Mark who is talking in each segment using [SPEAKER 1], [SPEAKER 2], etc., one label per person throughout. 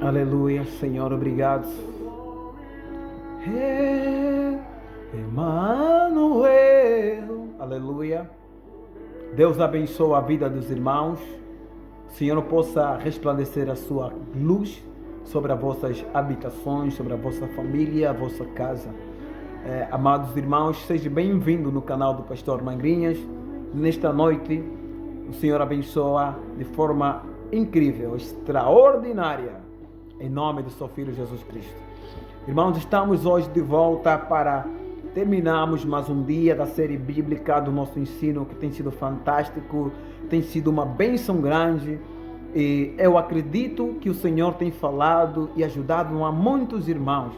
[SPEAKER 1] Aleluia, Senhor, obrigado. Emmanuel. Aleluia. Deus abençoe a vida dos irmãos. Senhor, possa resplandecer a sua luz sobre as vossas habitações, sobre a vossa família, a vossa casa. Amados irmãos, sejam bem-vindos no canal do Pastor Mangrinhas. Nesta noite, o Senhor abençoa de forma incrível, extraordinária, em nome do seu Filho Jesus Cristo. Irmãos, estamos hoje de volta para terminarmos mais um dia da série bíblica do nosso ensino, que tem sido fantástico, tem sido uma bênção grande, e eu acredito que o Senhor tem falado e ajudado a muitos irmãos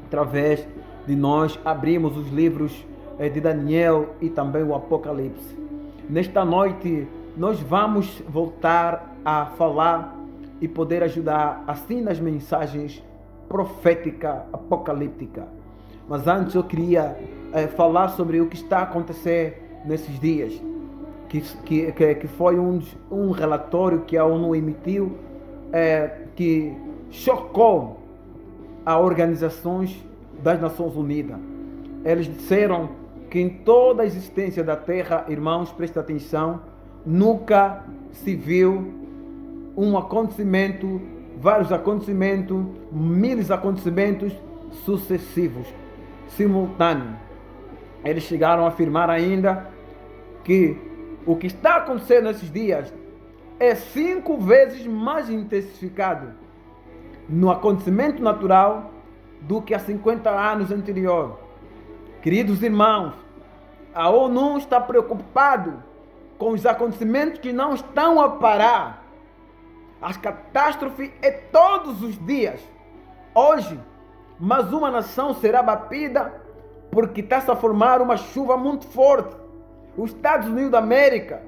[SPEAKER 1] através de nós abrimos os livros de Daniel e também o Apocalipse. Nesta noite nós vamos voltar a falar e poder ajudar assim nas mensagens profética, apocalíptica. Mas antes eu queria falar sobre o que está a acontecer nesses dias, que foi um relatório que a ONU emitiu, que chocou as organizações das Nações Unidas. Eles disseram que em toda a existência da Terra, irmãos, presta atenção, nunca se viu vários acontecimentos, miles acontecimentos sucessivos, simultâneos. Eles chegaram a afirmar ainda que o que está acontecendo nesses dias é 5 vezes mais intensificado no acontecimento natural do que há 50 anos anterior. Queridos irmãos, a ONU está preocupado com os acontecimentos que não estão a parar. As catástrofes é todos os dias. Hoje, mais uma nação será batida porque está-se a formar uma chuva muito forte. Os Estados Unidos da América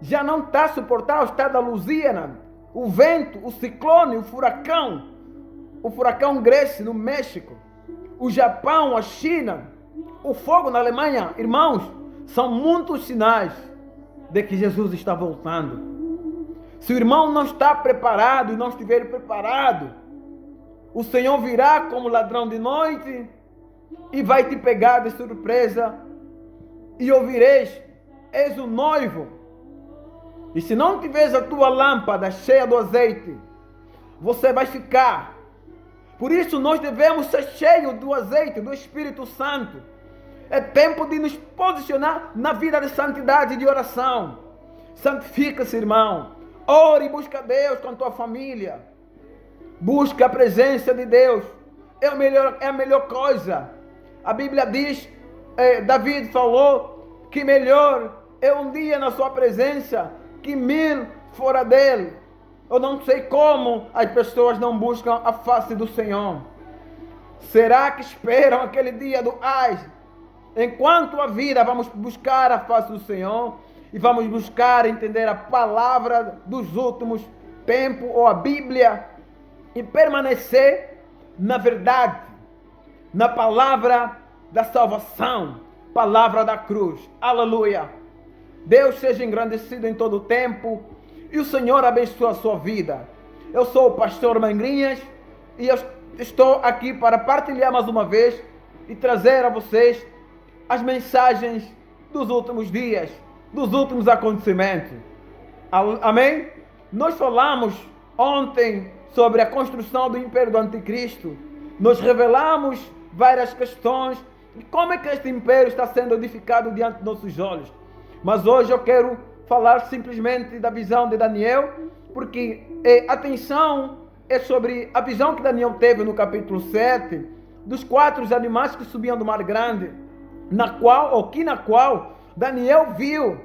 [SPEAKER 1] já não está a suportar o estado da Louisiana, o vento, o ciclone, o furacão Grace no México, o Japão, a China, o fogo na Alemanha. Irmãos, são muitos sinais de que Jesus está voltando. Se o irmão não está preparado e não estiver preparado, o Senhor virá como ladrão de noite e vai te pegar de surpresa e ouvireis: és o noivo. E se não tiveres a tua lâmpada cheia do azeite, você vai ficar. Por isso nós devemos ser cheios do azeite, do Espírito Santo. É tempo de nos posicionar na vida de santidade e de oração. Santifica-se, irmão. Ore e busca Deus com a tua família. Busca a presença de Deus. É a melhor coisa. A Bíblia diz, David falou, que melhor é um dia na sua presença que 1000 fora dele. Eu não sei como as pessoas não buscam a face do Senhor. Será que esperam aquele dia do ai? Enquanto a vida, vamos buscar a face do Senhor e vamos buscar entender a palavra dos últimos tempos, ou a Bíblia, e permanecer na verdade, na palavra da salvação, palavra da cruz. Aleluia! Deus seja engrandecido em todo o tempo e o Senhor abençoe a sua vida. Eu sou o pastor Mangrinhas e eu estou aqui para partilhar mais uma vez e trazer a vocês as mensagens dos últimos dias, dos últimos acontecimentos. Amém? Nós falamos ontem sobre a construção do Império do Anticristo. Nós revelamos várias questões de como é que este império está sendo edificado diante de nossos olhos. Mas hoje eu quero falar simplesmente da visão de Daniel, porque atenção é sobre a visão que Daniel teve no capítulo 7, dos 4 animais que subiam do mar grande, na qual Daniel viu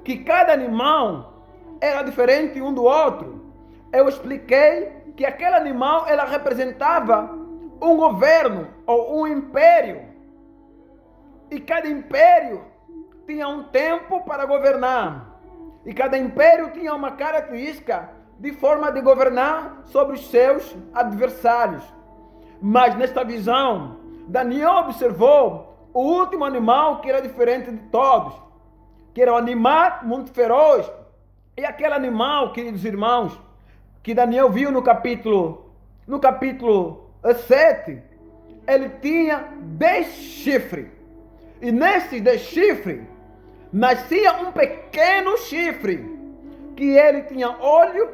[SPEAKER 1] que cada animal era diferente um do outro. Eu expliquei que aquele animal ela representava um governo ou um império, e cada império tinha um tempo para governar, e cada império tinha uma característica de forma de governar sobre os seus adversários. Mas nesta visão, Daniel observou o último animal que era diferente de todos, que era um animal muito feroz. E aquele animal, queridos irmãos, que Daniel viu no capítulo 7, ele tinha 10 chifres. E nesses 10 chifres, nascia um pequeno chifre, que ele tinha olho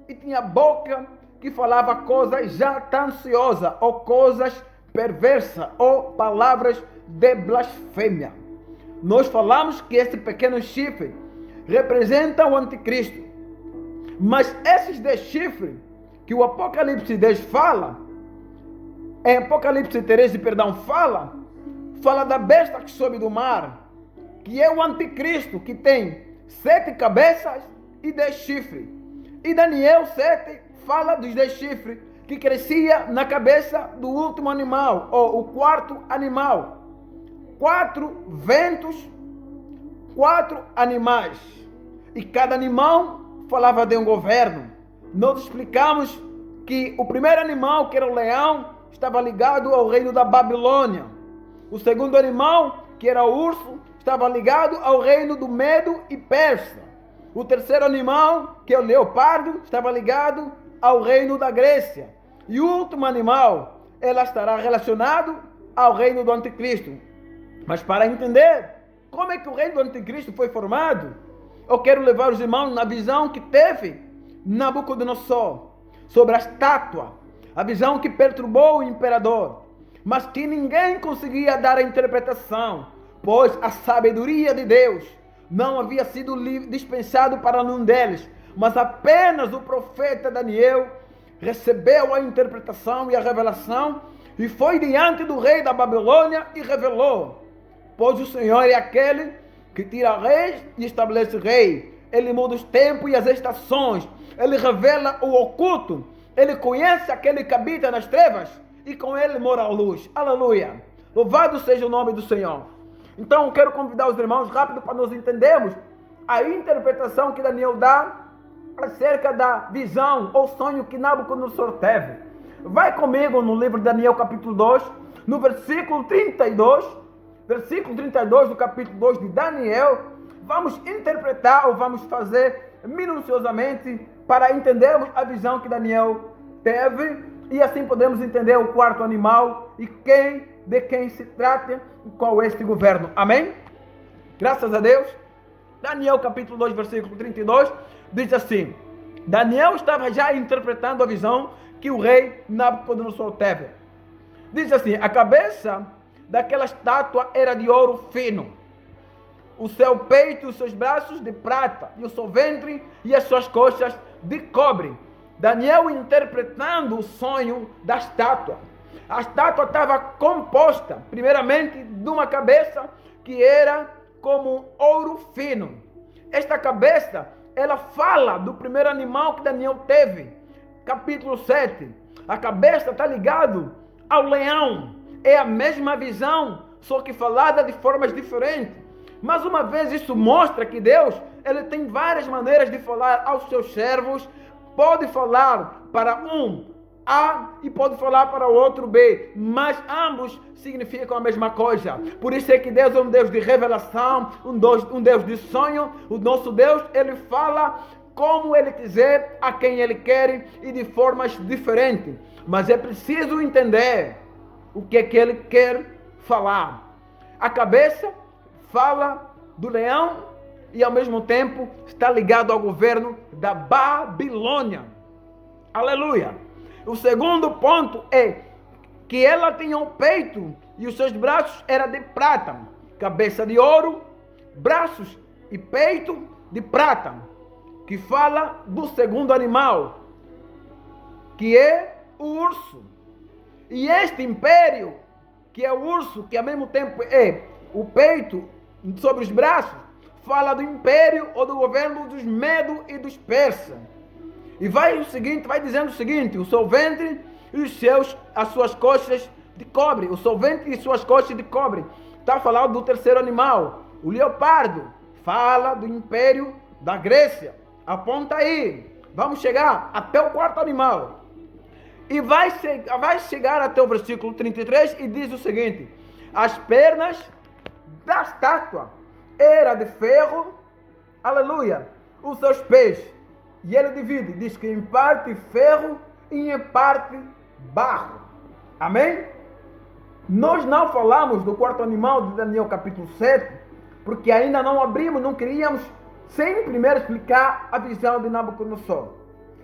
[SPEAKER 1] e tinha boca, que falava coisas jactanciosas, ou coisas perversas, ou palavras de blasfêmia. Nós falamos que esse pequeno chifre representa o anticristo. Mas esses 10 chifres que o Apocalipse 10 fala, em Apocalipse 13, fala da besta que sobe do mar, que é o anticristo, que tem 7 cabeças e 10 chifres. E Daniel 7 fala dos 10 chifres que crescia na cabeça do último animal, ou o quarto animal. 4 ventos, 4 animais. E cada animal falava de um governo. Nós explicamos que o primeiro animal, que era o leão, estava ligado ao reino da Babilônia. O segundo animal, que era o urso, estava ligado ao reino do Medo e Persa. O terceiro animal, que é o leopardo, estava ligado ao reino da Grécia. E o último animal, ela estará relacionado ao reino do anticristo. Mas para entender como é que o reino do anticristo foi formado, eu quero levar os irmãos na visão que teve Nabucodonosor sobre a estátua, a visão que perturbou o imperador, mas que ninguém conseguia dar a interpretação, pois a sabedoria de Deus não havia sido dispensado para nenhum deles, mas apenas o profeta Daniel recebeu a interpretação e a revelação, e foi diante do rei da Babilônia e revelou. Pois o Senhor é aquele que tira reis e estabelece rei. Ele muda os tempos e as estações. Ele revela o oculto. Ele conhece aquele que habita nas trevas e com ele mora a luz. Aleluia. Louvado seja o nome do Senhor. Então eu quero convidar os irmãos rápido para nós entendermos a interpretação que Daniel dá acerca da visão ou sonho que Nabucodonosor teve. Vai comigo no livro de Daniel capítulo 2, no versículo 32. Versículo 32 do capítulo 2 de Daniel, vamos interpretar ou vamos fazer minuciosamente para entendermos a visão que Daniel teve e assim podemos entender o quarto animal e de quem se trata e qual é este governo. Amém? Graças a Deus. Daniel capítulo 2, versículo 32 diz assim: Daniel estava já interpretando a visão que o rei Nabucodonosor teve. Diz assim: a cabeça daquela estátua era de ouro fino, o seu peito e os seus braços de prata, e o seu ventre e as suas coxas de cobre. Daniel interpretando o sonho da estátua. A estátua estava composta, primeiramente, de uma cabeça que era como ouro fino. Esta cabeça, ela fala do primeiro animal que Daniel teve, capítulo 7. A cabeça está ligada ao leão. É a mesma visão, só que falada de formas diferentes. Mas uma vez isso mostra que Deus, ele tem várias maneiras de falar aos seus servos. Pode falar para um A e pode falar para o outro B, mas ambos significam a mesma coisa. Por isso é que Deus é um Deus de revelação, um Deus de sonho. O nosso Deus, ele fala como ele quiser, a quem ele quer e de formas diferentes. Mas é preciso entender o que é que ele quer falar. A cabeça fala do leão e ao mesmo tempo está ligado ao governo da Babilônia. Aleluia. O segundo ponto é que ela tinha um peito e os seus braços eram de prata, cabeça de ouro, braços e peito de prata, que fala do segundo animal, que é o urso. E este império, que é o urso, que ao mesmo tempo é o peito sobre os braços, fala do império ou do governo dos Medos e dos Persas. E vai dizendo o seguinte: o seu ventre e as suas coxas de cobre. O seu ventre e suas coxas de cobre. Está falando do terceiro animal, o leopardo. Fala do império da Grécia. Aponta aí. Vamos chegar até o quarto animal. E vai chegar até o versículo 33 e diz o seguinte: as pernas da estátua eram de ferro, aleluia, os seus pés E ele divide, diz que em parte ferro e em parte barro. Amém? Nós não falamos do quarto animal de Daniel capítulo 7, porque ainda não abrimos, não queríamos, sem primeiro explicar a visão de Nabucodonosor.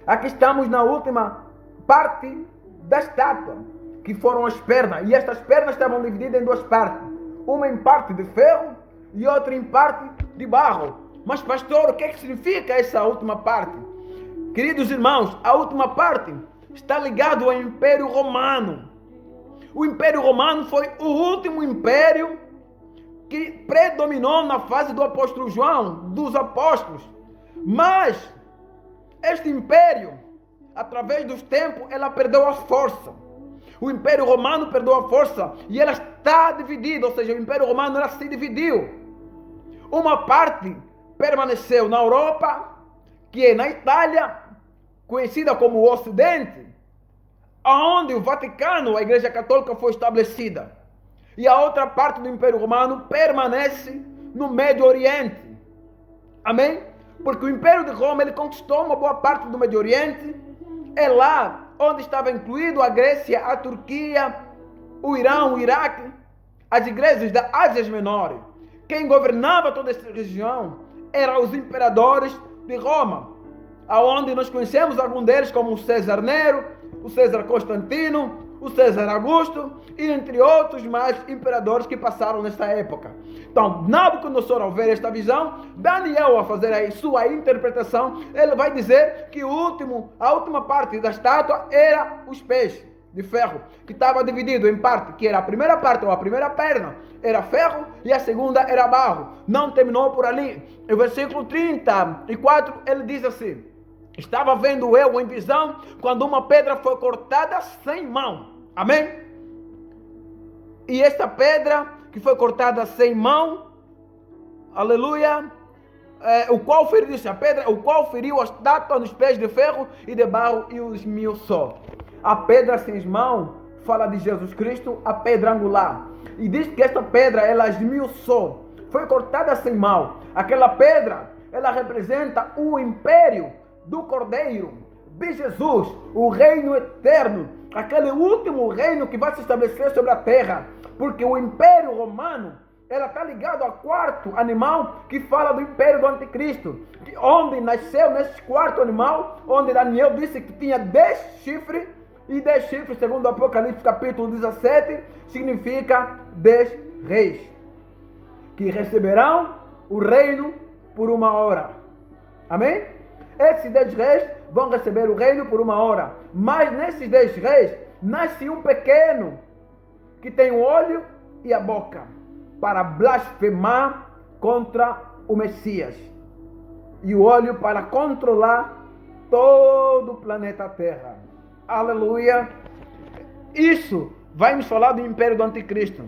[SPEAKER 1] Aqui estamos na última parte da estátua, que foram as pernas, e estas pernas estavam divididas em duas partes, uma em parte de ferro e outra em parte de barro. Mas pastor, o que significa essa última parte? Queridos irmãos, a última parte está ligada ao Império Romano. O Império Romano foi o último império que predominou na fase do apóstolo João, dos apóstolos. Mas este império, através dos tempos, ela perdeu a força. O Império Romano perdeu a força e ela está dividida, ou seja, o Império Romano ela se dividiu. Uma parte permaneceu na Europa, que é na Itália, conhecida como o Ocidente, onde o Vaticano, a Igreja Católica, foi estabelecida. E a outra parte do Império Romano permanece no Médio Oriente. Amém? Porque o Império de Roma ele conquistou uma boa parte do Médio Oriente. É lá onde estava incluído a Grécia, a Turquia, o Irã, o Iraque, as igrejas da Ásia Menor. Quem governava toda essa região eram os imperadores de Roma, aonde nós conhecemos alguns deles como o César Nero, o César Constantino, o César Augusto e entre outros mais imperadores que passaram nesta época. Então, Nabucodonosor, ao ver esta visão, Daniel, a fazer aí sua interpretação, ele vai dizer que a última parte da estátua era os pés de ferro, que estava dividido em parte, que era a primeira parte ou a primeira perna, era ferro e a segunda era barro. Não terminou por ali. No versículo 34, ele diz assim: estava vendo eu em visão quando uma pedra foi cortada sem mão. Amém? E esta pedra que foi cortada sem mão, aleluia, o qual feriu a estátua nos pés de ferro e de barro e os esmiuçou. A pedra sem mão fala de Jesus Cristo, a pedra angular. E diz que esta pedra, ela esmiuçou, foi cortada sem mão. Aquela pedra, ela representa o império do Cordeiro, de Jesus, o reino eterno, aquele último reino que vai se estabelecer sobre a terra. Porque o Império Romano, ela está ligado ao quarto animal que fala do Império do Anticristo, onde nasceu nesse quarto animal, onde Daniel disse que tinha 10 chifres, e 10 chifres, segundo o Apocalipse capítulo 17, significa 10 reis, que receberão o reino por uma hora. Amém? Esses 10 reis vão receber o reino por uma hora. Mas nesses 10 reis, nasce um pequeno, que tem o olho e a boca, para blasfemar contra o Messias. E o olho para controlar todo o planeta Terra. Aleluia! Isso vai nos falar do império do anticristo.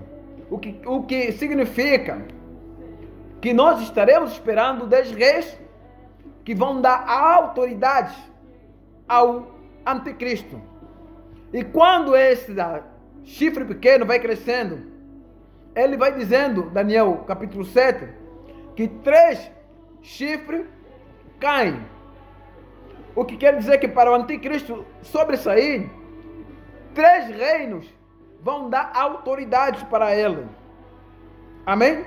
[SPEAKER 1] O que significa que nós estaremos esperando 10 reis que vão dar a autoridade ao anticristo. E quando esse chifre pequeno vai crescendo, ele vai dizendo, Daniel capítulo 7, que 3 chifres caem. O que quer dizer que para o anticristo sobressair, 3 reinos vão dar autoridade para ele. Amém?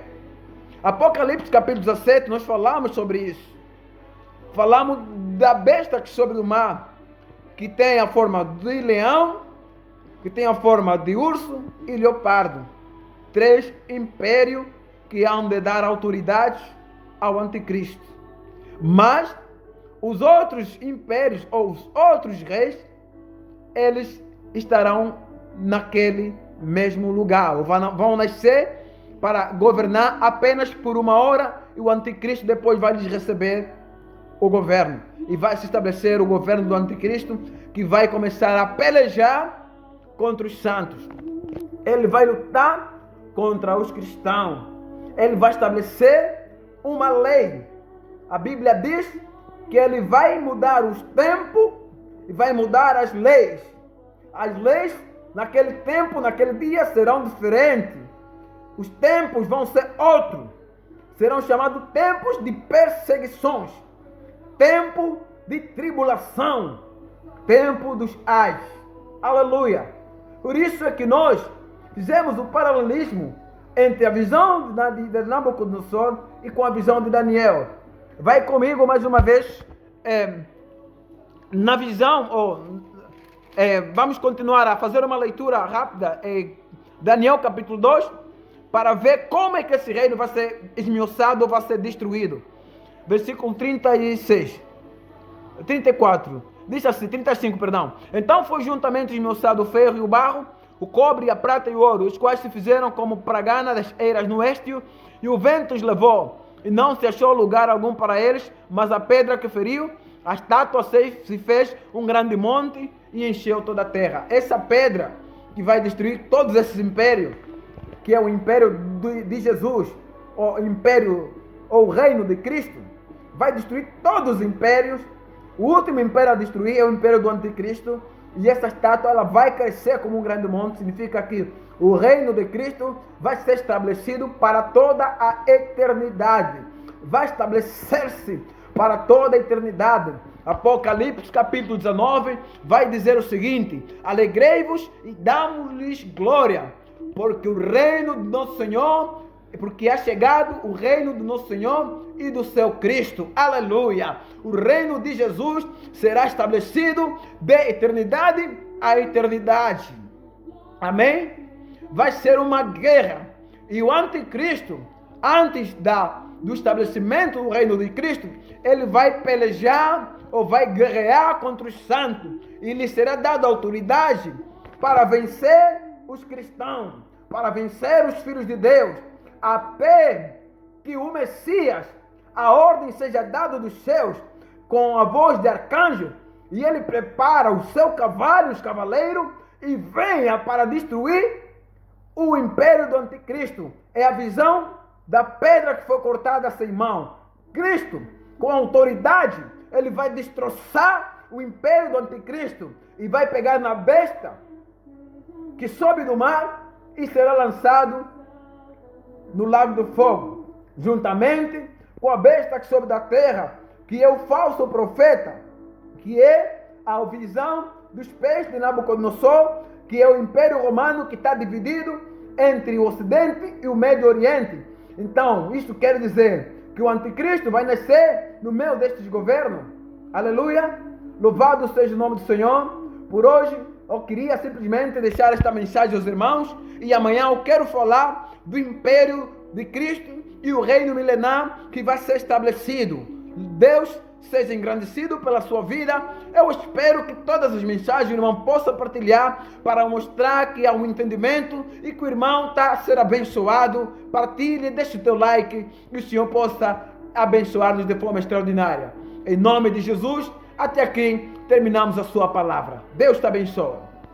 [SPEAKER 1] Apocalipse capítulo 17, nós falamos sobre isso. Falamos da besta que sobe do mar, que tem a forma de leão, que tem a forma de urso e leopardo. 3 impérios que hão de dar autoridade ao anticristo. Mas os outros impérios, ou os outros reis, eles estarão naquele mesmo lugar. Vão nascer para governar apenas por uma hora, e o anticristo depois vai lhes receber o governo. E vai se estabelecer o governo do anticristo, que vai começar a pelejar contra os santos. Ele vai lutar contra os cristãos. Ele vai estabelecer uma lei. A Bíblia diz que ele vai mudar os tempos e vai mudar as leis. As leis naquele tempo, naquele dia serão diferentes. Os tempos vão ser outros. Serão chamados tempos de perseguições. Tempo de tribulação, tempo dos ais. Aleluia! Por isso é que nós fizemos o paralelismo entre a visão de Nabucodonosor e com a visão de Daniel. Vai comigo mais uma vez na visão, vamos continuar a fazer uma leitura rápida em Daniel capítulo 2, para ver como é que esse reino vai ser esmiuçado ou vai ser destruído. Versículo 34, diz assim, 35, perdão. Então foi juntamente esmiuçado o ferro e o barro, o cobre, a prata e o ouro, os quais se fizeram como pragana das eiras no oeste, e o vento os levou, e não se achou lugar algum para eles, mas a pedra que feriu, a estátua se fez um grande monte e encheu toda a terra. Essa pedra que vai destruir todos esses impérios, que é o império de Jesus, o império ou o reino de Cristo, vai destruir todos os impérios. O último império a destruir é o império do anticristo, e essa estátua ela vai crescer como um grande monte. Significa que o reino de Cristo vai ser estabelecido para toda a eternidade, vai estabelecer-se para toda a eternidade. Apocalipse capítulo 19 vai dizer o seguinte: alegrei-vos e damos-lhes glória, porque o reino do nosso Senhor, porque é chegado o reino do nosso Senhor e do seu Cristo. Aleluia! O reino de Jesus será estabelecido de eternidade a eternidade. Amém? Vai ser uma guerra, e o anticristo, antes do estabelecimento do reino de Cristo, ele vai pelejar ou vai guerrear contra os santos, e lhe será dada autoridade para vencer os cristãos, para vencer os filhos de Deus, até que o Messias, a ordem seja dada dos céus com a voz de arcanjo, e ele prepara o seu cavalo, os cavaleiros, e venha para destruir o império do anticristo. É a visão da pedra que foi cortada sem mão. Cristo, com autoridade, ele vai destroçar o império do anticristo e vai pegar na besta que sobe do mar e será lançado no lago do fogo, juntamente com a besta que sobe da terra, que é o falso profeta, que é a visão dos pés de Nabucodonosor, que é o império romano que está dividido entre o ocidente e o Médio Oriente. Então, isso quer dizer que o anticristo vai nascer no meio destes governos. Aleluia! Louvado seja o nome do Senhor. Por hoje, eu queria simplesmente deixar esta mensagem aos irmãos, e amanhã eu quero falar do império de Cristo e o reino milenar que vai ser estabelecido. Deus seja engrandecido pela sua vida. Eu espero que todas as mensagens o irmão possa partilhar para mostrar que há um entendimento e que o irmão está a ser abençoado. Partilhe, deixe o teu like e o Senhor possa abençoar-nos de forma extraordinária. Em nome de Jesus, até aqui terminamos a sua palavra. Deus te abençoe.